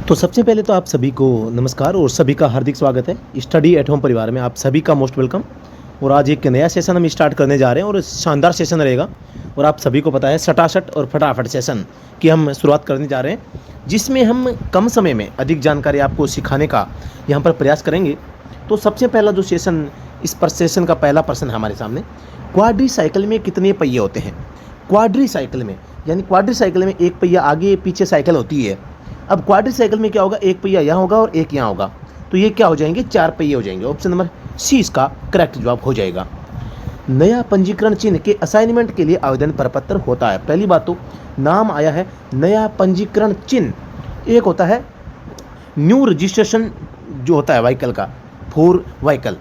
तो सबसे पहले तो आप सभी को नमस्कार और सभी का हार्दिक स्वागत है स्टडी एट होम परिवार में। आप सभी का मोस्ट वेलकम। और आज एक नया सेशन हम स्टार्ट करने जा रहे हैं और शानदार सेशन रहेगा। और आप सभी को पता है सटासट और फटाफट सेशन की हम शुरुआत करने जा रहे हैं, जिसमें हम कम समय में अधिक जानकारी आपको सिखाने का यहाँ पर प्रयास करेंगे। तो सबसे पहला जो सेशन, इस पर सेशन का पहला प्रश्न है हमारे सामने, क्वाड्री साइकिल में कितने पहिए होते हैं? क्वाड्री साइकिल में यानी क्वाड्री साइकिल में एक पहिया आगे पीछे साइकिल होती है। अब क्वाड्री साइकिल में क्या होगा, एक पहिया यहाँ होगा और एक यहाँ होगा, तो ये क्या हो जाएंगे, 4 पहिए हो जाएंगे। ऑप्शन नंबर सी इसका करेक्ट जवाब हो जाएगा। नया पंजीकरण चिन्ह के असाइनमेंट के लिए आवेदन प्रपत्र होता है। पहली बात तो नाम आया है नया पंजीकरण चिन्ह, एक होता है न्यू रजिस्ट्रेशन जो होता है व्हीकल का, फॉर व्हीकल,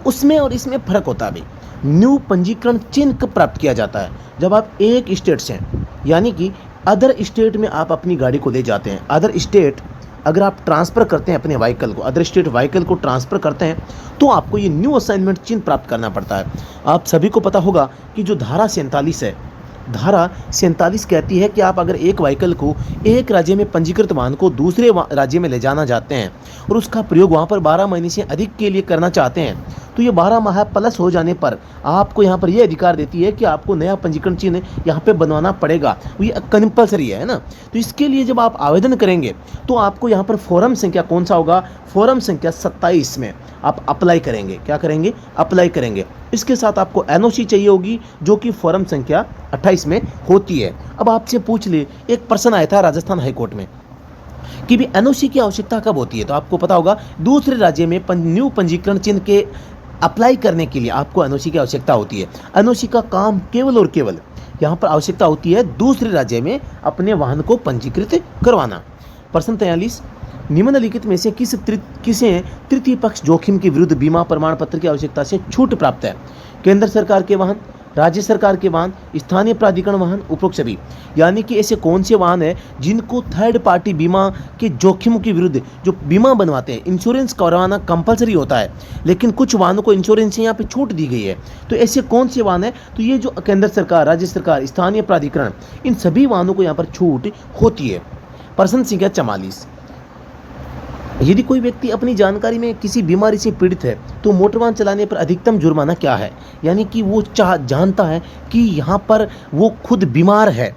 उसमें और इसमें फ़र्क होता है। भाई न्यू पंजीकरण चिन्ह कब प्राप्त किया जाता है? जब आप एक स्टेट से, यानी कि अदर स्टेट में आप अपनी गाड़ी को ले जाते हैं। अदर स्टेट अगर आप ट्रांसफ़र करते हैं अपने व्हीकल को, अदर स्टेट व्हीकल को ट्रांसफ़र करते हैं, तो आपको ये न्यू असाइनमेंट चिन्ह प्राप्त करना पड़ता है। आप सभी को पता होगा कि जो धारा 47 है, धारा 47 कहती है कि आप अगर एक व्हीकल को एक राज्य में पंजीकृत वाहन को दूसरे राज्य में ले जाना चाहते हैं और उसका प्रयोग वहाँ पर 12 महीने से अधिक के लिए करना चाहते हैं, तो ये 12 माह प्लस हो जाने पर आपको यहाँ पर ये अधिकार देती है कि आपको नया पंजीकरण चिन्ह यहाँ पे बनवाना पड़ेगा। ये कंपल्सरी है ना। तो इसके लिए जब आप आवेदन करेंगे तो आपको यहाँ पर फॉर्म संख्या कौन सा होगा, फॉर्म संख्या 27 में आप अप्लाई करेंगे। क्या करेंगे? अप्लाई करेंगे। इसके साथ आपको एनओसी चाहिए होगी, जो कि फॉर्म संख्या 28 में होती है। अब आपसे पूछ ले, एक प्रश्न आया था राजस्थान हाईकोर्ट में कि भी एनओसी की आवश्यकता कब होती है? तो आपको पता होगा दूसरे राज्य में न्यू पंजीकरण चिन्ह के अप्लाई करने के लिए आपको एनओसी की आवश्यकता होती है। एनओसी का काम केवल और केवल यहाँ पर आवश्यकता होती है दूसरे राज्य में अपने वाहन को पंजीकृत करवाना। प्रश्न 43, निम्नलिखित में से किसे तृतीय पक्ष जोखिम के विरुद्ध बीमा प्रमाण पत्र की आवश्यकता से छूट प्राप्त है? केंद्र सरकार के वाहन, राज्य सरकार के वाहन, स्थानीय प्राधिकरण वाहन, उपरोक्त सभी। यानी कि ऐसे कौन से वाहन हैं जिनको थर्ड पार्टी बीमा के जोखिमों के विरुद्ध जो बीमा बनवाते हैं, इंश्योरेंस करवाना कंपलसरी होता है, लेकिन कुछ वाहनों को इंश्योरेंस से यहाँ पे छूट दी गई है। तो ऐसे कौन से वाहन हैं? तो ये जो केंद्र सरकार, राज्य सरकार, स्थानीय प्राधिकरण, इन सभी वाहनों को यहाँ पर छूट होती है। प्रश्न संख्या 44, यदि कोई व्यक्ति अपनी जानकारी में किसी बीमारी से पीड़ित है तो मोटर वाहन चलाने पर अधिकतम जुर्माना क्या है? यानी कि वो जानता है कि यहाँ पर वो खुद बीमार है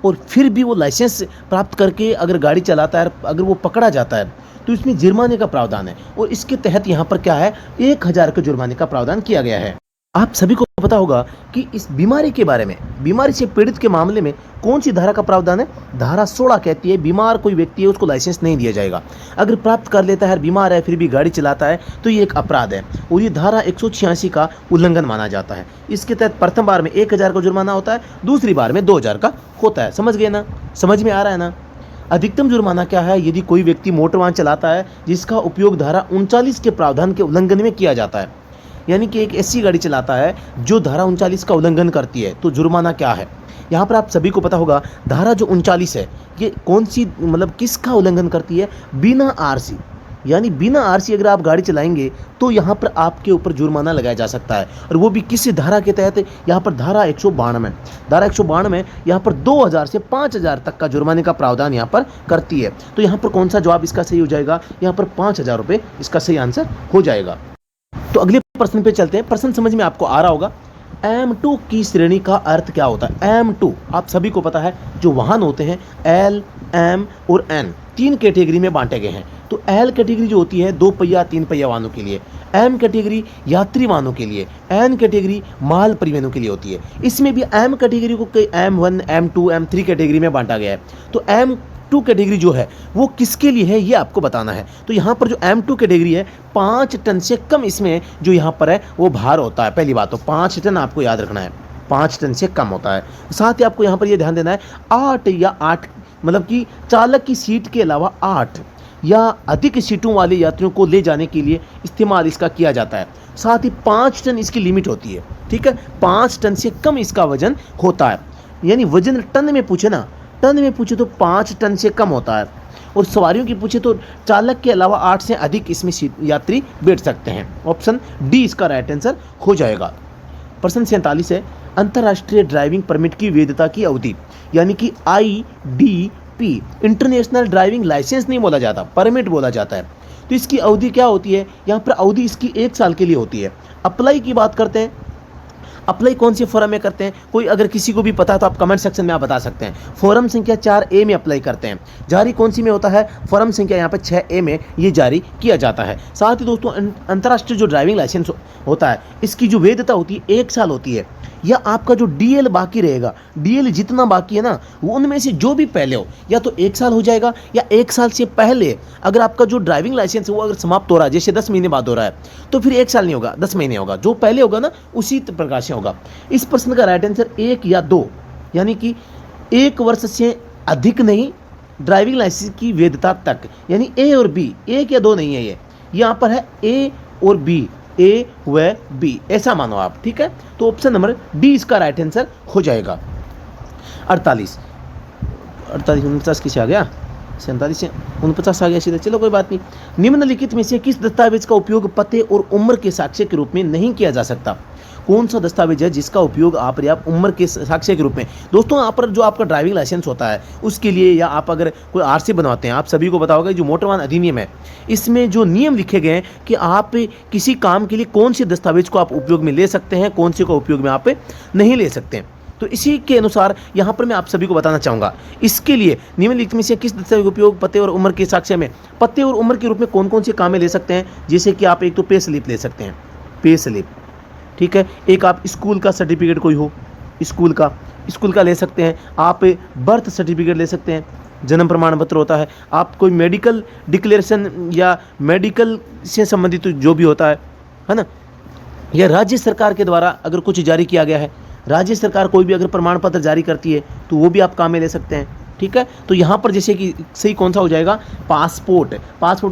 और फिर भी वो लाइसेंस प्राप्त करके अगर गाड़ी चलाता है, अगर वो पकड़ा जाता है तो इसमें जुर्माने का प्रावधान है। और इसके तहत यहाँ पर क्या है, 1000 के जुर्माने का प्रावधान किया गया है। आप सभी को पता होगा कि इस बीमारी के बारे में, बीमारी से पीड़ित के मामले में कौन सी धारा का प्रावधान है? धारा 16 कहती है बीमार कोई व्यक्ति है उसको लाइसेंस नहीं दिया जाएगा। अगर प्राप्त कर लेता है, बीमार है, फिर भी गाड़ी चलाता है, तो ये एक अपराध है और ये धारा 186 का उल्लंघन माना जाता है। इसके तहत प्रथम बार में 1000 का जुर्माना होता है, दूसरी बार में 2000 का होता है। समझ गए ना? समझ में आ रहा है ना? अधिकतम जुर्माना क्या है? यदि कोई व्यक्ति मोटर वाहन चलाता है जिसका उपयोग धारा 39 के प्रावधान के उल्लंघन में किया जाता है, यानी कि एक ऐसी गाड़ी चलाता है जो धारा 39 का उल्लंघन करती है, तो जुर्माना क्या है? यहाँ पर आप सभी को पता होगा धारा जो 39 है ये कौन सी, मतलब किसका उल्लंघन करती है? बिना आरसी, यानी बिना आरसी अगर आप गाड़ी चलाएंगे तो यहाँ पर आपके ऊपर जुर्माना लगाया जा सकता है। और वो भी किस धारा के तहत? यहाँ पर धारा 192, धारा 192 यहाँ पर 2000 से 5000 तक का जुर्माने का प्रावधान यहाँ पर करती है। तो यहाँ पर कौन सा जवाब इसका सही हो जाएगा? यहाँ पर 5000 रुपये इसका सही आंसर हो जाएगा। तो अगले प्रश्न पे चलते हैं। प्रश्न समझ में आपको आ रहा होगा। M2 की श्रेणी का अर्थ क्या होता है? M2 आप सभी को पता है जो वाहन होते हैं L, M और N 3 कैटेगरी में बांटे गए हैं। तो L कैटेगरी जो होती है 2 पहिया 3 पहिया वाहनों के लिए, M कैटेगरी यात्री वाहनों के लिए, N कैटेगरी माल परिवहनों के लिए होती है। इसमें भी M कैटेगरी को कई M1, M2, M3 कैटेगरी में बांटा गया है। तो M2 कैटेगरी जो है वो किसके लिए है ये आपको बताना है। तो यहाँ पर जो M2 कैटेगरी है 5 टन से कम इसमें जो यहाँ पर है वो भार होता है। पहली बात तो 5 टन आपको याद रखना है, 5 टन से कम होता है। साथ ही आपको यहाँ पर ये ध्यान देना है 8 या 8 मतलब कि चालक की सीट के अलावा 8 या अधिक सीटों वाले यात्रियों को ले जाने के लिए इस्तेमाल इसका किया जाता है। साथ ही 5 टन इसकी लिमिट होती है। ठीक है, 5 टन से कम इसका वजन होता है। यानी वजन टन में पूछे ना, टन में पूछे तो 5 टन से कम होता है। और सवारियों की पूछे तो चालक के अलावा 8 से अधिक इसमें यात्री बैठ सकते हैं। ऑप्शन डी इसका राइट आंसर हो जाएगा। प्रश्न 47 है, अंतर्राष्ट्रीय ड्राइविंग परमिट की वैधता की अवधि, यानी कि IDPP IDP international driving licence नहीं बोला जाता, परमिट बोला जाता है। तो इसकी अवधि क्या होती है, यहाँ पर अवधि इसकी 1 साल के लिए होती है। अप्लाई की बात करते हैं, अप्लाई कौन से फॉर्म में करते हैं, कोई अगर किसी को भी पता है तो आप कमेंट सेक्शन में आप बता सकते हैं। फॉर्म संख्या 4A में अप्लाई करते हैं। जारी कौन सी में होता है, फॉर्म संख्या यहाँ पर 6A में ये जारी किया जाता है। साथ ही दोस्तों अंतर्राष्ट्रीय जो ड्राइविंग लाइसेंस होता है इसकी जो वैधता होती है 1 साल होती है। या आपका जो DL बाकी रहेगा, DL जितना बाकी है ना, वो उनमें से जो भी पहले हो या तो 1 साल हो जाएगा, या 1 साल से पहले अगर आपका जो ड्राइविंग लाइसेंस है वो अगर समाप्त हो रहा है, जैसे 10 महीने बाद हो रहा है, तो फिर 1 साल नहीं होगा, 10 महीने होगा। जो पहले होगा ना उसी प्रकार से होगा। इस प्रश्न का राइट आंसर 1 या 2, यानी कि 1 वर्ष से अधिक नहीं ड्राइविंग लाइसेंस की वैधता तक, यानी A और B, 1 या 2 नहीं है, ये यहाँ पर है A और B, A व B, ऐसा मानो आप, ठीक है। तो ऑप्शन नंबर डी इसका राइट आंसर हो जाएगा। 48 49 किसे आ गया, 47 से 49 आ गया सीधे, चलो कोई बात नहीं। निम्नलिखित में से किस दस्तावेज का उपयोग पते और उम्र के साक्ष्य के रूप में नहीं किया जा सकता। कौन सा दस्तावेज है जिसका उपयोग अपर्याप्त उम्र के साक्ष्य के रूप में, दोस्तों यहाँ पर जो आपका ड्राइविंग लाइसेंस होता है उसके लिए, या आप अगर कोई RC बनवाते हैं, आप सभी को पता होगा जो मोटर वाहन अधिनियम है इसमें जो नियम लिखे गए हैं कि आप किसी काम के लिए कौन से दस्तावेज को आप उपयोग में ले सकते हैं, कौन से को उपयोग में आप नहीं ले सकते हैं। तो इसी के अनुसार यहाँ पर मैं आप सभी को बताना चाहूँगा, इसके लिए निम्नलिखित में से किस दस्तावेज का उपयोग पते और उम्र के साक्ष्य में, पते और उम्र के रूप में कौन कौन से काम में ले सकते हैं, जैसे कि आप एक तो पे स्लिप ले सकते हैं, पे स्लिप, ठीक है। एक आप स्कूल का सर्टिफिकेट कोई हो, स्कूल का ले सकते हैं। आप बर्थ सर्टिफिकेट ले सकते हैं, जन्म प्रमाण पत्र होता है। आप कोई मेडिकल डिक्लेरेशन या मेडिकल से संबंधित जो भी होता है ना, या राज्य सरकार के द्वारा अगर कुछ जारी किया गया है, राज्य सरकार कोई भी अगर प्रमाण पत्र जारी करती है तो वो भी आप काम में ले सकते हैं, ठीक है। तो यहाँ पर जैसे कि सही कौन सा हो जाएगा, पासपोर्ट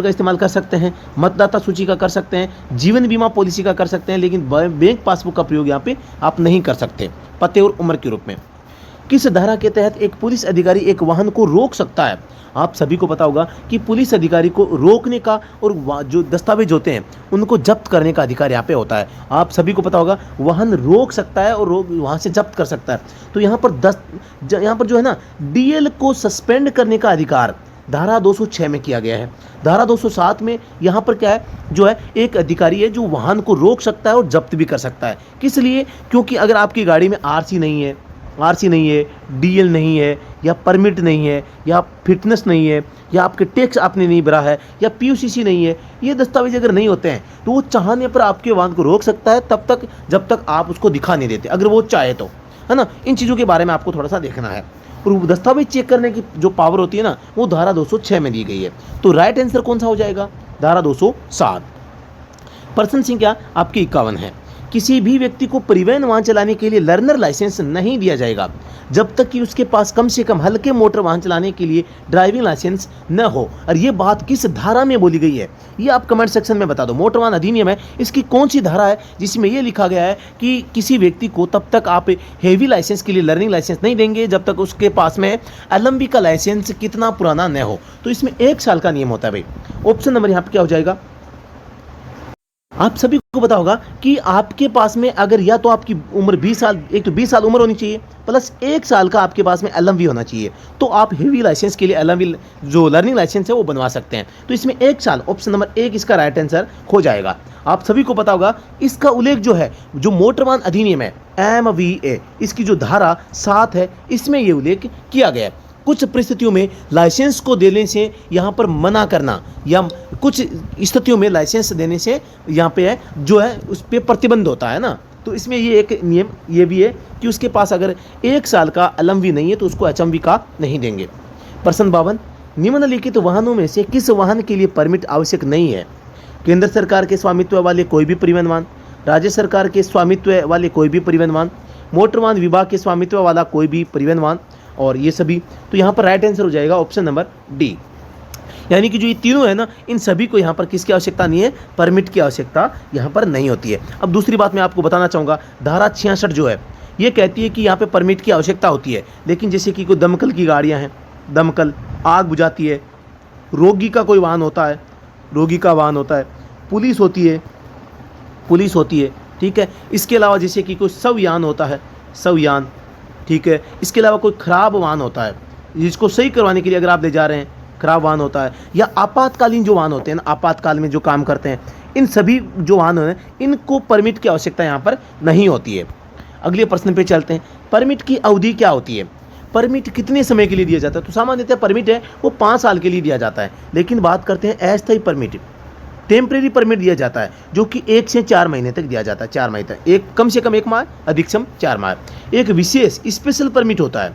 का इस्तेमाल कर सकते हैं, मतदाता सूची का कर सकते हैं, जीवन बीमा पॉलिसी का कर सकते हैं, लेकिन बैंक पासबुक का प्रयोग यहाँ पे आप नहीं कर सकते पते और उम्र के रूप में। किस धारा के तहत एक पुलिस अधिकारी एक वाहन को रोक सकता है। आप सभी को पता होगा कि पुलिस अधिकारी को रोकने का और जो दस्तावेज होते हैं उनको जब्त करने का अधिकार यहाँ पे होता है। आप सभी को पता होगा वाहन रोक सकता है और वहाँ से जब्त कर सकता है। तो यहाँ पर यहाँ पर जो है ना, DL को सस्पेंड करने का अधिकार धारा 206 में किया गया है। धारा 207 में यहाँ पर क्या है, जो है एक अधिकारी है जो वाहन को रोक सकता है और जब्त भी कर सकता है। किस लिए, क्योंकि अगर आपकी गाड़ी में RC नहीं है, DL नहीं है, या परमिट नहीं है, या फिटनेस नहीं है, या आपके टैक्स आपने नहीं भरा है, या PUCC नहीं है, ये दस्तावेज अगर नहीं होते हैं तो वो चाहने पर आपके वाहन को रोक सकता है तब तक जब तक आप उसको दिखा नहीं देते, अगर वो चाहे तो, है ना। इन चीज़ों के बारे में आपको थोड़ा सा देखना है। और दस्तावेज चेक करने की जो पावर होती है ना, वो धारा 206 में दी गई है। तो राइट आंसर कौन सा हो जाएगा, धारा 207। प्रश्न संख्या आपकी 51 है। किसी भी व्यक्ति को परिवहन वाहन चलाने के लिए लर्नर लाइसेंस नहीं दिया जाएगा जब तक कि उसके पास कम से कम हल्के मोटर वाहन चलाने के लिए ड्राइविंग लाइसेंस न हो। और ये बात किस धारा में बोली गई है, ये आप कमेंट सेक्शन में बता दो। मोटर वाहन अधिनियम है, इसकी कौन सी धारा है जिसमें ये लिखा गया है कि किसी व्यक्ति को तब तक आप हेवी लाइसेंस के लिए लर्निंग लाइसेंस नहीं देंगे जब तक उसके पास में LMB का लाइसेंस कितना पुराना न हो। तो इसमें 1 साल का नियम होता है भाई। ऑप्शन नंबर यहाँ पर क्या हो जाएगा, आप सभी को पता होगा कि आपके पास में अगर या तो आपकी उम्र 20 साल, एक तो 20 साल उम्र होनी चाहिए प्लस 1 साल का आपके पास में LMV होना चाहिए, तो आप हेवी लाइसेंस के लिए LMV जो लर्निंग लाइसेंस है वो बनवा सकते हैं। तो इसमें 1 साल, ऑप्शन नंबर 1 इसका राइट आंसर हो जाएगा। आप सभी को पता होगा इसका उल्लेख जो है, जो मोटर वाहन अधिनियम है MVA, इसकी जो धारा 7 है इसमें ये उल्लेख किया गया है। कुछ परिस्थितियों में लाइसेंस को देने से यहाँ पर मना करना, या कुछ स्थितियों में लाइसेंस देने से यहाँ पे है जो है उस पर प्रतिबंध होता है ना। तो इसमें ये एक नियम ये भी है कि उसके पास अगर 1 साल का LMV नहीं है तो उसको HMV का नहीं देंगे। प्रश्न 52, निम्नलिखित वाहनों में से किस वाहन के लिए परमिट आवश्यक नहीं है। केंद्र सरकार के स्वामित्व वाले कोई भी परिवहन वाहन, राज्य सरकार के स्वामित्व वाले कोई भी परिवहन वाहन, मोटर वाहन विभाग के स्वामित्व वाला कोई भी परिवहन वाहन, और ये सभी। तो यहाँ पर राइट आंसर हो जाएगा ऑप्शन नंबर डी। यानी कि जो ये तीनों है ना, इन सभी को यहाँ पर किसकी आवश्यकता नहीं है, परमिट की आवश्यकता यहाँ पर नहीं होती है। अब दूसरी बात मैं आपको बताना चाहूँगा, धारा 66 जो है ये कहती है कि यहाँ पे परमिट की आवश्यकता होती है, लेकिन जैसे कि कोई दमकल की गाड़ियाँ हैं, दमकल आग बुझाती है, रोगी का कोई वाहन होता है, रोगी का वाहन होता है, पुलिस होती है, ठीक है। इसके अलावा जैसे कि कोई शवयान होता है, शवयान, ठीक है। इसके अलावा कोई ख़राब वाहन होता है, जिसको सही करवाने के लिए अगर आप ले जा रहे हैं, खराब वाहन होता है, या आपातकालीन जो वाहन होते हैं ना, आपातकाल में जो काम करते हैं, इन सभी जो वाहन हैं इनको परमिट की आवश्यकता यहाँ पर नहीं होती है। अगले प्रश्न पे चलते हैं। परमिट की अवधि क्या होती है? परमिट कितने समय के लिए दिया जाता है? तो सामान्यतः परमिट है वो 5 साल के लिए दिया जाता है, लेकिन बात करते हैं अस्थायी परमिट, टेम्परेरी परमिट दिया जाता है जो कि 1 से 4 महीने तक दिया जाता है। 4 महीने तक, एक कम से कम 1 माह, अधिकतम 4 माह। एक विशेष स्पेशल परमिट होता है,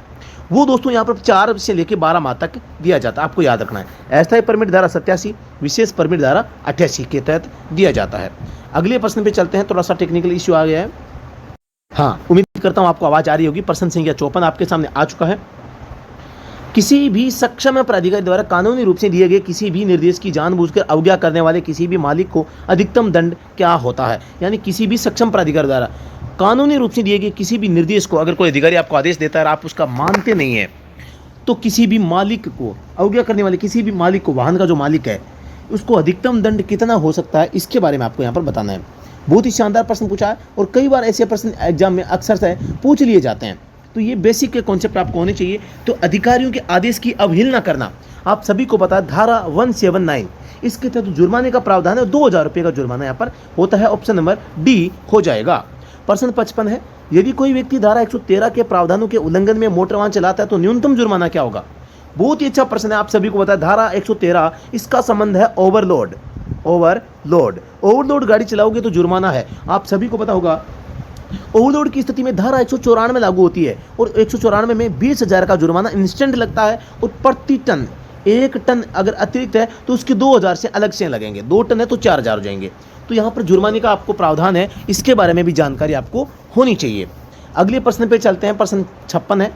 वो दोस्तों यहाँ पर 4 से लेकर 12 माह तक दिया जाता है, आपको याद रखना है। अस्थायी परमिट धारा 87, विशेष परमिट धारा 88 के तहत दिया जाता है। अगले प्रश्न पे चलते हैं। थोड़ा सा टेक्निकल इश्यू आ गया है, हाँ उम्मीद करता हूँ आपको आवाज़ आ रही होगी। प्रश्न संख्या 54 आपके सामने आ चुका है। किसी भी सक्षम प्राधिकारी द्वारा कानूनी रूप से दिए गए किसी भी निर्देश की जानबूझकर अवज्ञा करने वाले किसी भी मालिक को अधिकतम दंड क्या होता है? यानी किसी भी सक्षम प्राधिकारी द्वारा कानूनी रूप से दिए गए किसी भी निर्देश को अगर कोई अधिकारी आपको आदेश देता है और आप उसका मानते नहीं है, तो किसी भी मालिक को अवज्ञा करने वाले किसी भी मालिक को, वाहन का जो मालिक है, उसको अधिकतम दंड कितना हो सकता है, इसके बारे में आपको यहाँ पर बताना है। बहुत ही शानदार प्रश्न पूछा है और कई बार ऐसे प्रश्न एग्जाम में अक्सर से पूछ लिए जाते हैं, तो ये बेसिक के कॉन्सेप्ट आपको होने चाहिए। तो अधिकारियों के आदेश की अवहेलना करना, आप सभी को पता है धारा 179 इसके तहत जुर्माने का प्रावधान है, 2000 रुपये का जुर्माना यहाँ पर होता है। ऑप्शन नंबर डी हो जाएगा। प्रश्न 55 है, यदि कोई व्यक्ति धारा 113 के प्रावधानों के उल्लंघन में मोटर वाहन चलाता है तो न्यूनतम जुर्माना क्या होगा? बहुत ही अच्छा प्रश्न है, आप सभी को पता है धारा 113 इसका संबंध है ओवरलोड। ओवरलोड गाड़ी चलाओगे तो जुर्माना है, आप सभी को पता होगा। ओवरलोड की स्थिति में धारा 194 लागू होती है और 194 में 20,000 का जुर्माना इंस्टेंट लगता है और प्रति टन, 1 टन अगर अतिरिक्त है तो उसके 2,000 से अलग से लगेंगे, 2 टन है तो 4,000 हो जाएंगे। तो यहाँ पर जुर्माने का आपको प्रावधान है, इसके बारे में भी जानकारी आपको होनी चाहिए। अगले प्रश्न पे चलते हैं। प्रश्न 56 है,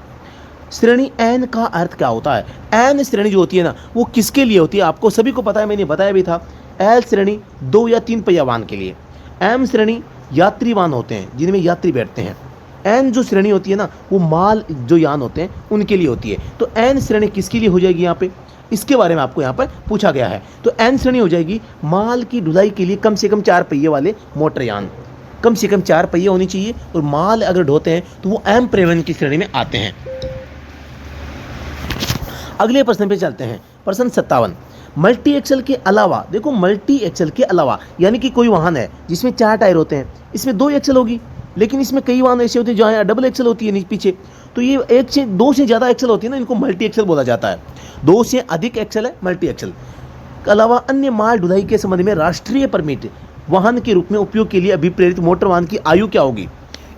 श्रेणी एन का अर्थ क्या होता है? एन श्रेणी जो होती है ना, वो किसके लिए होती है? आपको सभी को पता है, मैंने बताया भी था। एल श्रेणी 2 या 3 पहिया वाहन के लिए, एम श्रेणी यात्री वाहन होते हैं जिनमें यात्री बैठते हैं, एन जो श्रेणी होती है ना वो माल जो यान होते हैं उनके लिए होती है। तो एन श्रेणी किसके लिए हो जाएगी यहाँ पे, इसके बारे में आपको यहाँ पर पूछा गया है। तो एन श्रेणी हो जाएगी माल की ढुलाई के लिए कम से कम 4 पहिए वाले मोटर यान, कम से कम 4 पहिए होनी चाहिए और माल अगर ढोते हैं तो वो एम परिवहन की श्रेणी में आते हैं। अगले प्रश्न पे चलते हैं। प्रश्न 57, मल्टी एक्सल के अलावा, देखो मल्टी एक्सल के अलावा यानी कि कोई वाहन है जिसमें 4 टायर होते हैं, इसमें 2 एक्सल होगी, लेकिन इसमें कई वाहन ऐसे होते हैं जहाँ डबल एक्सल होती है पीछे, तो ये 1 से 2 से ज़्यादा एक्सल होती है ना, इनको मल्टी एक्सल बोला जाता है। 2 से अधिक एक्सल है मल्टी एक्सल। के अलावा अन्य माल ढुलाई के संबंध में राष्ट्रीय परमिट वाहन के रूप में उपयोग के लिए अभिप्रेरित मोटर वाहन की आयु क्या होगी?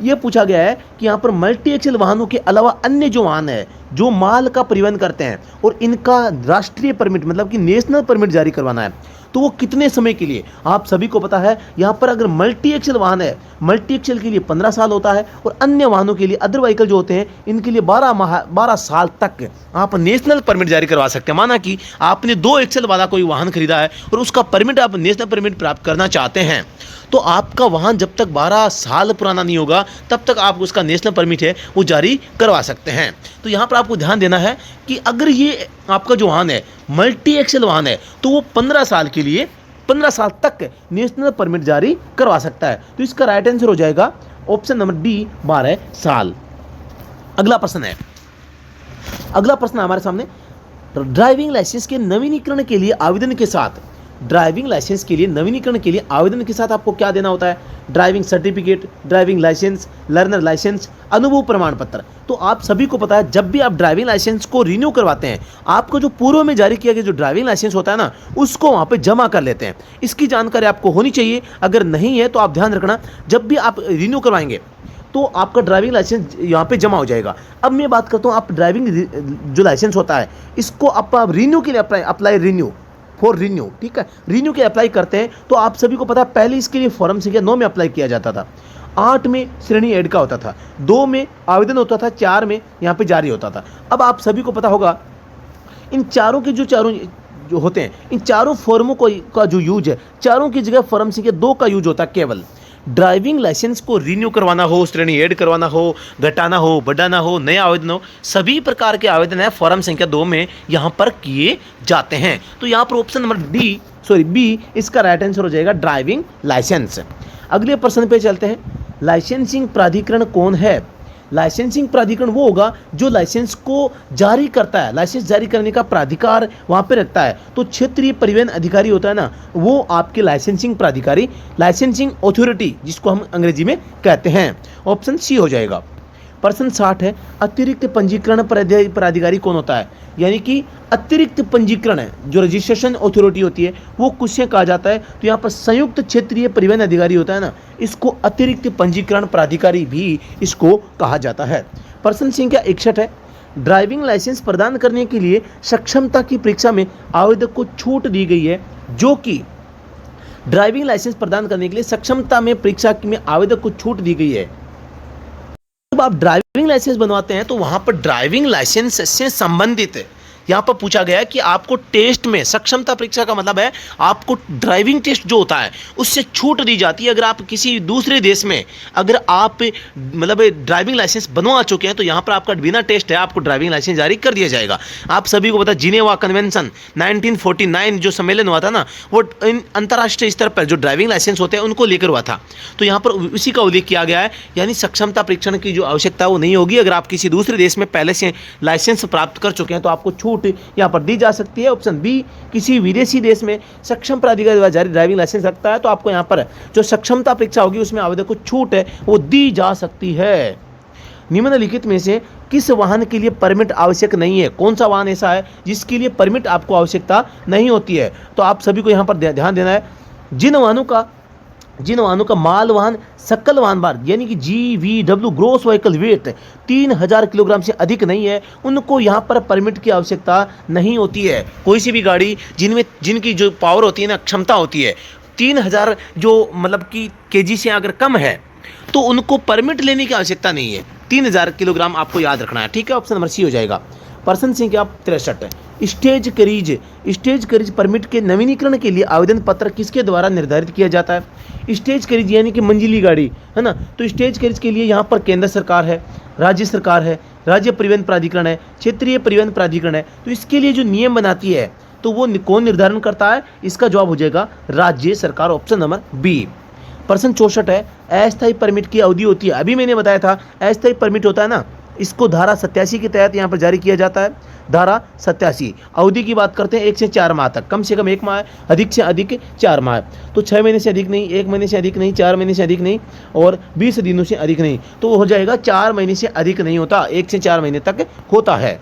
ये पूछा गया है कि यहाँ पर मल्टी एक्सल वाहनों के अलावा अन्य जो वाहन है जो माल का परिवहन करते हैं और इनका राष्ट्रीय परमिट मतलब कि नेशनल परमिट जारी करवाना है, तो वो कितने समय के लिए? आप सभी को पता है यहाँ पर अगर मल्टी एक्सल वाहन है, मल्टी एक्सल के लिए 15 साल होता है और अन्य वाहनों के लिए अदर व्हीकल जो होते हैं इनके लिए 12 साल तक आप नेशनल परमिट जारी करवा सकते हैं। माना कि आपने 2 एक्सल वाला कोई वाहन खरीदा है और उसका परमिट आप नेशनल परमिट प्राप्त करना चाहते हैं, तो आपका वाहन जब तक 12 साल पुराना नहीं होगा तब तक आप उसका नेशनल परमिट है वो जारी करवा सकते हैं। तो यहाँ पर आपको ध्यान देना है कि अगर ये आपका जो वाहन है मल्टी एक्सल वाहन है तो वो 15 साल के लिए 15 साल तक नेशनल परमिट जारी करवा सकता है। तो इसका राइट आंसर हो जाएगा ऑप्शन नंबर डी 12 साल। अगला प्रश्न है, अगला प्रश्न हमारे सामने, ड्राइविंग लाइसेंस के नवीनीकरण के लिए आवेदन के साथ, ड्राइविंग लाइसेंस के लिए नवीनीकरण के लिए आवेदन के साथ आपको क्या देना होता है? Driving certificate, driving licence, learner licence, अनुभव प्रमाण पत्र। तो आप सभी को पता है जब भी आप ड्राइविंग लाइसेंस को रिन्यू करवाते हैं, आपको जो पूर्व में जारी किया गया जो ड्राइविंग लाइसेंस होता है ना उसको वहाँ पे जमा कर लेते हैं। इसकी जानकारी आपको होनी चाहिए, अगर नहीं है तो आप ध्यान रखना जब भी आप रिन्यू करवाएंगे तो आपका ड्राइविंग लाइसेंस यहाँ पे जमा हो जाएगा। अब मैं बात करता हूँ, आप ड्राइविंग जो लाइसेंस होता है इसको आप रिन्यू के लिए अप्लाई रिन्यू फॉर रिन्यू, ठीक है, रिन्यू के अप्लाई करते हैं तो आप सभी को पता है पहले इसके लिए फॉर्म संख्या 9 में अप्लाई किया जाता था, 8 में श्रेणी ऐड का होता था, 2 में आवेदन होता था, 4 में यहाँ पे जारी होता था। अब आप सभी को पता होगा इन चारों के जो होते हैं इन चारों फॉर्मों का जो यूज है, चारों की जगह फॉर्म संख्या 2 का यूज होता है केवल। ड्राइविंग लाइसेंस को रिन्यू करवाना हो, श्रेणी ऐड करवाना हो, घटाना हो, बढ़ाना हो, नया आवेदन हो, सभी प्रकार के आवेदन है फॉर्म संख्या 2 में यहाँ पर किए जाते हैं। तो यहाँ पर ऑप्शन नंबर बी इसका राइट आंसर हो जाएगा ड्राइविंग लाइसेंस। अगले प्रश्न पे चलते हैं, लाइसेंसिंग प्राधिकरण कौन है? लाइसेंसिंग प्राधिकरण वो होगा जो लाइसेंस को जारी करता है, लाइसेंस जारी करने का प्राधिकार वहाँ पे रखता है। तो क्षेत्रीय परिवहन अधिकारी होता है ना, वो आपके लाइसेंसिंग प्राधिकारी, लाइसेंसिंग अथॉरिटी जिसको हम अंग्रेजी में कहते हैं। ऑप्शन सी हो जाएगा। प्रश्न 60 है, अतिरिक्त पंजीकरण प्राधिकारी कौन होता है? यानी कि अतिरिक्त पंजीकरण है जो रजिस्ट्रेशन अथॉरिटी होती है वो किससे कहा जाता है? तो यहाँ पर संयुक्त क्षेत्रीय परिवहन अधिकारी होता है ना, इसको अतिरिक्त पंजीकरण प्राधिकारी भी इसको कहा जाता है। प्रश्न संख्या 61 है, ड्राइविंग लाइसेंस प्रदान करने के लिए सक्षमता की परीक्षा में आवेदक को छूट दी गई है, जो कि ड्राइविंग लाइसेंस प्रदान करने के लिए सक्षमता में परीक्षा में आवेदक को छूट दी गई है। जब आप ड्राइविंग लाइसेंस बनवाते हैं तो वहां पर ड्राइविंग लाइसेंस से संबंधित यहाँ पर पूछा गया है कि आपको टेस्ट में, सक्षमता परीक्षा का मतलब है आपको ड्राइविंग टेस्ट जो होता है उससे छूट दी जाती है। अगर आप किसी दूसरे देश में अगर आप मतलब ड्राइविंग लाइसेंस बनवा चुके हैं तो यहाँ पर आपका बिना टेस्ट है आपको ड्राइविंग लाइसेंस जारी कर दिया जाएगा। आप सभी को पता है जिनेवा कन्वेंशन 1949 जो सम्मेलन हुआ था ना, वो इन अंतर्राष्ट्रीय स्तर पर जो ड्राइविंग लाइसेंस होते हैं उनको लेकर हुआ था। तो यहाँ पर उसी का उल्लेख किया गया है, यानी सक्षमता परीक्षण की जो आवश्यकता है वो नहीं होगी। अगर आप किसी दूसरे देश में पहले से लाइसेंस प्राप्त कर चुके हैं तो आपको छूट यहाँ पर दी जा सकती है। ऑप्शन बी, किसी विदेशी देश में सक्षम प्राधिकारी द्वारा जारी ड्राइविंग लाइसेंस रखता है तो आपको यहाँ पर जो सक्षमता परीक्षा होगी उसमें आवेदक को छूट है वो दी जा सकती है। निम्नलिखित में से किस वाहन के लिए परमिट आवश्यक नहीं है? कौन सा वाहन ऐसा है जिसके लिए परमिट आपको आवश्यकता नहीं होती है? तो आप सभी को यहाँ पर ध्यान देना है, जिन वाहनों का माल वाहन सकल वाहन भार यानी कि GVW gross vehicle weight 3000 kilogram से अधिक नहीं है, उनको यहाँ पर परमिट की आवश्यकता नहीं होती है। कोई सी भी गाड़ी जिनकी जो पावर होती है ना, क्षमता होती है 3000 जो मतलब कि केजी से अगर कम है तो उनको परमिट लेने की आवश्यकता नहीं है। 3000 किलोग्राम आपको याद रखना है, ठीक है। ऑप्शन नंबर सी हो जाएगा। प्रश्न संख्या 63 है, स्टेज करीज परमिट के नवीनीकरण के लिए आवेदन पत्र किसके द्वारा निर्धारित किया जाता है? स्टेज करीज यानी कि मंजिली गाड़ी है ना, तो स्टेज करीज के लिए यहाँ पर केंद्र सरकार है, राज्य सरकार है, राज्य परिवहन प्राधिकरण है, क्षेत्रीय परिवहन प्राधिकरण है। तो इसके लिए जो नियम बनाती है तो वो कौन निर्धारण करता है? इसका जवाब हो जाएगा राज्य सरकार। Option number B. प्रश्न 64 है, अस्थायी परमिट की अवधि होती है, अभी मैंने बताया था अस्थायी परमिट होता है ना, इसको धारा 87 के तहत यहाँ पर जारी किया जाता है। धारा 87 अवधि की बात करते हैं 1 से 4 माह तक, कम से कम 1 माह है, अधिक से अधिक 4 माह है। तो 6 महीने से अधिक नहीं, 1 महीने से अधिक नहीं, 4 महीने से अधिक नहीं और 20 दिनों से अधिक नहीं, तो हो जाएगा 4 महीने से अधिक नहीं होता, 1 से 4 महीने तक होता है।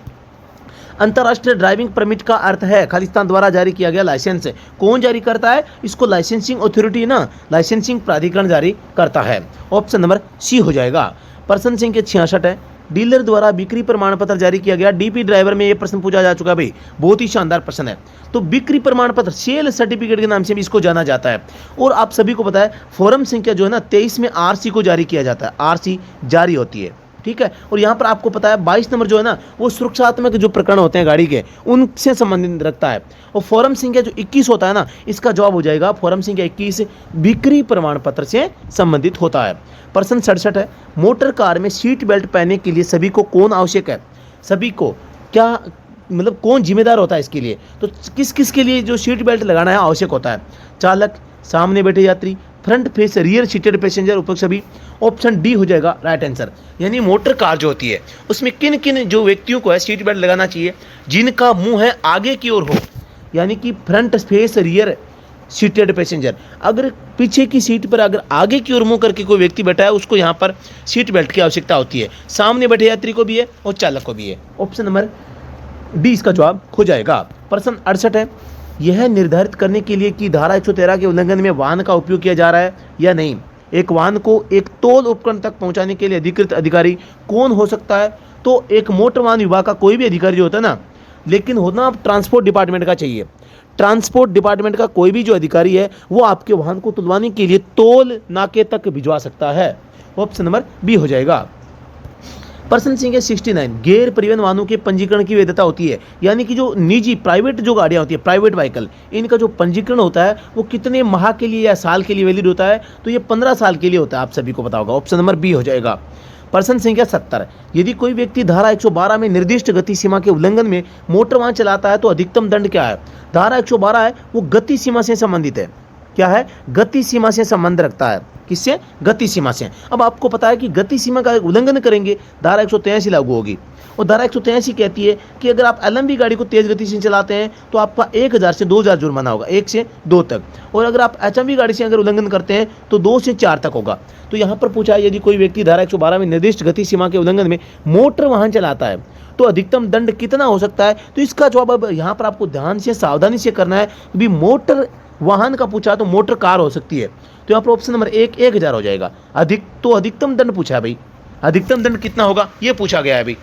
अंतर्राष्ट्रीय ड्राइविंग परमिट का अर्थ है खालिस्तान द्वारा जारी किया गया लाइसेंस। कौन जारी करता है इसको? लाइसेंसिंग अथॉरिटी है ना, लाइसेंसिंग प्राधिकरण जारी करता है। ऑप्शन नंबर सी हो जाएगा। प्रश्न संख्या 66 है, डीलर द्वारा बिक्री प्रमाण पत्र जारी किया गया। डीपी ड्राइवर में ये प्रश्न पूछा जा चुका है भाई, बहुत ही शानदार प्रश्न है। तो बिक्री प्रमाण पत्र सेल सर्टिफिकेट के नाम से भी इसको जाना जाता है। और आप सभी को पता है फॉर्म संख्या जो है ना 23 में आरसी को जारी किया जाता है, आरसी जारी होती है, ठीक है। और यहाँ पर आपको पता है 22 नंबर जो है ना वो सुरक्षात्मक जो प्रकरण होते हैं गाड़ी के उनसे संबंधित रखता है। और फॉर्म संख्या जो 21 होता है ना, इसका जवाब हो जाएगा फॉर्म संख्या 21 बिक्री प्रमाण पत्र से संबंधित होता है। प्रश्न 67 है, मोटर कार में सीट बेल्ट पहनने के लिए सभी को कौन आवश्यक है? सभी को क्या मतलब कौन जिम्मेदार होता है इसके लिए? तो किस किस के लिए जो सीट बेल्ट लगाना है आवश्यक होता है? चालक, सामने बैठे यात्री, front face rear seated passenger, उपयुक्त सभी। ऑप्शन डी हो जाएगा राइट आंसर। यानी मोटर कार जो होती है उसमें किन किन जो व्यक्तियों को है सीट बेल्ट लगाना चाहिए? जिनका मुंह है आगे की ओर हो, यानी कि front face rear seated passenger. अगर पीछे की सीट पर अगर आगे की ओर मुंह करके कोई व्यक्ति बैठा है उसको यहाँ पर सीट बेल्ट की आवश्यकता होती है। सामने बैठे यात्री को भी है और चालक को भी है। ऑप्शन नंबर डी इसका जवाब हो जाएगा। प्रश्न 68 है, यह निर्धारित करने के लिए कि धारा 113 के उल्लंघन में वाहन का उपयोग किया जा रहा है या नहीं, एक वाहन को एक तोल उपकरण तक पहुंचाने के लिए अधिकृत अधिकारी कौन हो सकता है? तो एक मोटर वाहन विभाग का कोई भी अधिकारी जो होता है ना, लेकिन होना ट्रांसपोर्ट डिपार्टमेंट का चाहिए। ट्रांसपोर्ट डिपार्टमेंट का कोई भी जो अधिकारी है वो आपके वाहन को तुलवाने के लिए तोल नाके तक भिजवा सकता है। ऑप्शन नंबर बी हो जाएगा। प्रश्न संख्या 69, गैर परिवहन वाहनों के पंजीकरण की वैधता होती है, यानी कि जो निजी प्राइवेट जो गाड़ियाँ होती है, प्राइवेट व्हीकल, इनका जो पंजीकरण होता है वो कितने माह के लिए या साल के लिए वैलिड होता है? तो ये 15 साल के लिए होता है, आप सभी को पता होगा। ऑप्शन नंबर बी हो जाएगा। प्रश्न संख्या 70, यदि कोई व्यक्ति धारा 112 में निर्दिष्ट गति सीमा के उल्लंघन में मोटर वाहन चलाता है तो अधिकतम दंड क्या है? धारा 112 है वो गति सीमा से संबंधित है, क्या है, गति सीमा से संबंध रखता है। किससे? गति सीमा से। अब आपको पता है कि गति सीमा का उल्लंघन करेंगे धारा 183 लागू होगी, और धारा 183 कहती है कि अगर आप एलएमवी गाड़ी को तेज गति से चलाते हैं तो आपका 1000 से 2000 जुर्माना होगा, 1 से 2 तक, और अगर आप एचएमवी गाड़ी से अगर उल्लंघन करते हैं तो 2 से 4 तक होगा। तो यहाँ पर पूछा है, यदि कोई व्यक्ति धारा 112 में निर्दिष्ट गति सीमा के उल्लंघन में मोटर वाहन चलाता है तो अधिकतम दंड कितना हो सकता है? तो इसका जवाब अब यहाँ पर आपको ध्यान से सावधानी से करना है। भी मोटर वाहन का पूछा तो मोटर कार हो सकती है, तो यहाँ पर ऑप्शन नंबर 1 1000 हो जाएगा। अधिकतम दंड पूछा है भाई, अधिकतम दंड कितना होगा ये पूछा गया है भाई।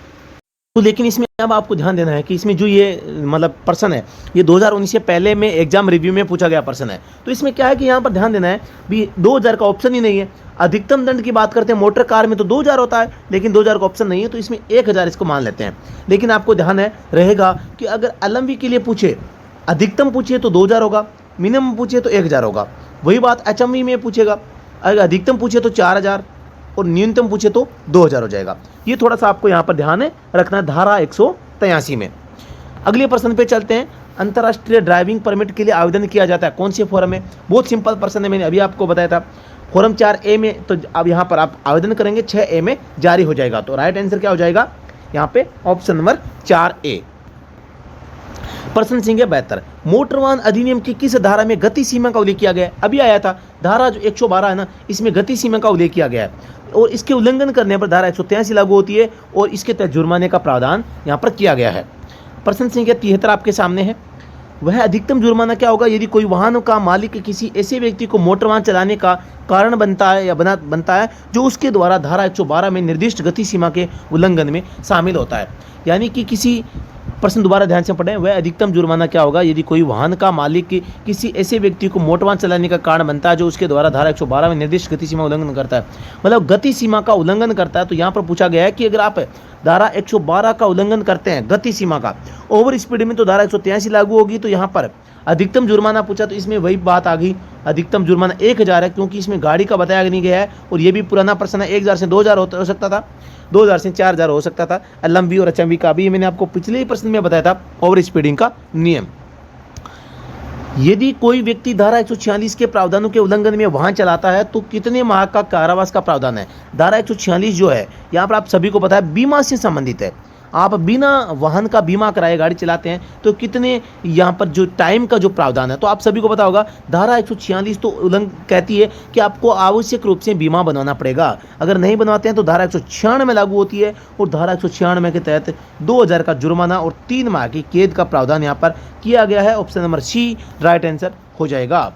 तो लेकिन इसमें अब आपको ध्यान देना है कि इसमें जो ये मतलब प्रश्न है ये 2019 से पहले में एग्जाम रिव्यू में पूछा गया प्रश्न है। तो इसमें क्या है कि यहाँ पर ध्यान देना है भी 2000 का ऑप्शन ही नहीं है। अधिकतम दंड की बात करते हैं मोटर कार में तो 2000 होता है, लेकिन 2000 का ऑप्शन नहीं है, तो इसमें 1000 इसको मान लेते हैं। लेकिन आपको ध्यान है रहेगा कि अगर एलएमवी के लिए पूछे, अधिकतम पूछिए तो 2000 होगा, मिनिमम पूछिए तो 1000 होगा। वही बात एचएमवी में पूछेगा, अगर अधिकतम पूछे तो 4000 और न्यूनतम पूछे तो 2000 हो जाएगा। ये थोड़ा सा आपको यहाँ पर ध्यान रखना है धारा 183 में। अगले प्रश्न पे चलते हैं। अंतर्राष्ट्रीय ड्राइविंग परमिट के लिए आवेदन किया जाता है कौन से फोरम में? बहुत सिंपल प्रश्न है, मैंने अभी आपको बताया था। फोरम 4A में, तो अब यहाँ पर आप आवेदन करेंगे 6A में जारी हो जाएगा। तो राइट आंसर क्या हो जाएगा यहाँ पे? Option number 4A। प्रश्न संख्या 72, मोटर वाहन अधिनियम की किस धारा में गति सीमा का उल्लेख किया गया है? अभी आया था धारा जो 112 है ना, इसमें गति सीमा का उल्लेख किया गया है, और इसके उल्लंघन करने पर धारा 183 लागू होती है, और इसके तहत जुर्माने का प्रावधान यहाँ पर किया गया है। प्रश्न संख्या 73 आपके सामने है। वह अधिकतम जुर्माना क्या होगा यदि कोई वाहन का मालिक किसी ऐसे व्यक्ति को मोटर वाहन चलाने का कारण बनता है या बनता है जो उसके द्वारा धारा 112 में निर्दिष्ट गति सीमा के उल्लंघन में शामिल होता है। यानी कि किसी, प्रश्न दोबारा ध्यान से पढ़ें, वह अधिकतम जुर्माना क्या होगा यदि कोई वाहन का मालिक किसी ऐसे व्यक्ति को मोटर वाहन चलाने का कारण बनता है जो उसके द्वारा धारा 112 में निर्दिष्ट गति सीमा उल्लंघन करता है, मतलब गति सीमा का उल्लंघन करता है। तो यहाँ पर पूछा गया है कि अगर आप धारा 112 का उल्लंघन करते हैं गति सीमा का, ओवर स्पीड में, तो धारा 183 लागू होगी। तो यहाँ पर अधिकतम जुर्माना पूछा तो इसमें वही बात आ गई, अधिकतम जुर्माना 1000 है, क्योंकि इसमें गाड़ी का बताया नहीं गया है, और ये भी पुराना प्रश्न है। 1000 से 2000 हो सकता था, 2000 से 4000 हो सकता था। एलएमवी और एचएमवी का भी मैंने आपको पिछले ही प्रश्न में बताया था ओवर स्पीडिंग का नियम। यदि कोई व्यक्ति धारा 146 के प्रावधानों के उल्लंघन में वाहन चलाता है तो कितने माह का कारावास का प्रावधान है? धारा 146 जो है यहाँ पर आप सभी को पता है बीमा से संबंधित है। आप बिना वाहन का बीमा कराए गाड़ी चलाते हैं तो कितने यहाँ पर जो टाइम का जो प्रावधान है, तो आप सभी को पता होगा धारा 146 तो उल्लंघन कहती है कि आपको आवश्यक रूप से बीमा बनवाना पड़ेगा। अगर नहीं बनवाते हैं तो धारा 196 में लागू होती है, और धारा 196 के तहत 2000 का जुर्माना और 3 माह की कैद का प्रावधान यहाँ पर किया गया है। Option number C right answer हो जाएगा।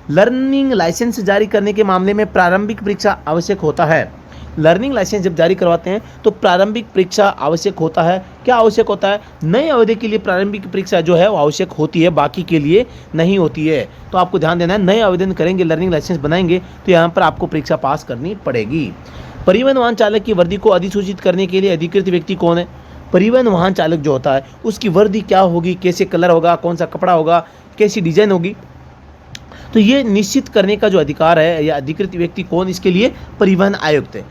लर्निंग लाइसेंस जारी करने के मामले में प्रारंभिक परीक्षा आवश्यक होता है। लर्निंग लाइसेंस जब जारी करवाते हैं तो प्रारंभिक परीक्षा आवश्यक होता है। क्या आवश्यक होता है? नए अवधि के लिए प्रारंभिक परीक्षा जो है वो आवश्यक होती है, बाकी के लिए नहीं होती है। तो आपको ध्यान देना है, नए आवेदन करेंगे, लर्निंग लाइसेंस बनाएंगे तो यहाँ पर आपको परीक्षा पास करनी पड़ेगी। परिवहन वाहन चालक की वर्दी को अधिसूचित करने के लिए अधिकृत व्यक्ति कौन है? परिवहन वाहन चालक जो होता है उसकी वर्दी क्या होगी, कैसे कलर होगा, कौन सा कपड़ा होगा, कैसी डिजाइन होगी, तो ये निश्चित करने का जो अधिकार है या अधिकृत व्यक्ति कौन, इसके लिए परिवहन आयुक्त है।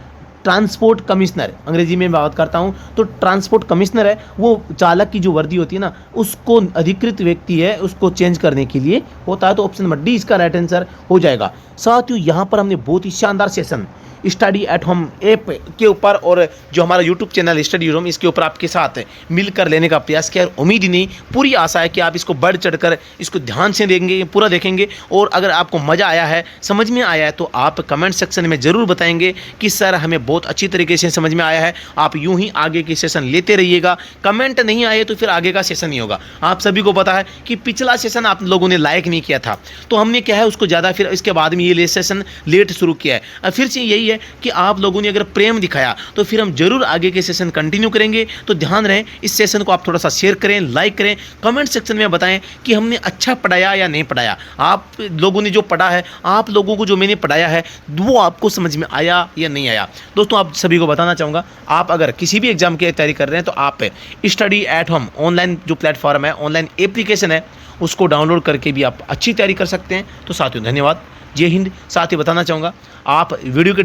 ट्रांसपोर्ट कमिश्नर, अंग्रेजी में बात करता हूँ तो ट्रांसपोर्ट कमिश्नर है, वो चालक की जो वर्दी होती है ना उसको अधिकृत व्यक्ति है, उसको चेंज करने के लिए होता है। तो ऑप्शन नंबर डी इसका राइट आंसर हो जाएगा। साथियों यहाँ पर हमने बहुत ही शानदार session study at home app के ऊपर और जो हमारा यूट्यूब चैनल स्टडी रूम इसके ऊपर आपके साथ मिलकर लेने का प्रयास किया। उम्मीद ही नहीं, पूरी आशा है कि आप इसको बढ़ चढ़कर इसको ध्यान से देंगे, पूरा देखेंगे, और अगर आपको मज़ा आया है, समझ में आया है, तो आप कमेंट सेक्शन में ज़रूर बताएंगे कि सर हमें बहुत अच्छी तरीके से समझ में आया है। आप यूं ही आगे के सेशन लेते रहिएगा। कमेंट नहीं आए तो फिर आगे का सेशन नहीं होगा। आप सभी को पता है कि पिछला सेशन आप लोगों ने लाइक नहीं किया था, तो हमने क्या है उसको ज़्यादा फिर इसके बाद में ये सेशन लेट शुरू किया है। फिर से यही है कि आप लोगों ने अगर प्रेम दिखाया तो फिर हम जरूर आगे के सेशन कंटिन्यू करेंगे। तो ध्यान रहे, इस सेशन को आप थोड़ा सा शेयर करें, लाइक करें, कमेंट सेक्शन में बताएं कि हमने अच्छा पढ़ाया या नहीं पढ़ाया। आप लोगों ने जो पढ़ा है, आप लोगों को जो मैंने पढ़ाया है वो आपको समझ में आया या नहीं आया। दोस्तों आप सभी को बताना चाहूँगा, आप अगर किसी भी एग्जाम की तैयारी कर रहे हैं तो आप स्टडी एट होम ऑनलाइन जो प्लेटफॉर्म है, ऑनलाइन एप्लीकेशन है, उसको डाउनलोड करके भी आप अच्छी तैयारी कर सकते हैं। तो साथियों धन्यवाद, जय हिंद। साथ ही बताना चाहूँगा, आप वीडियो के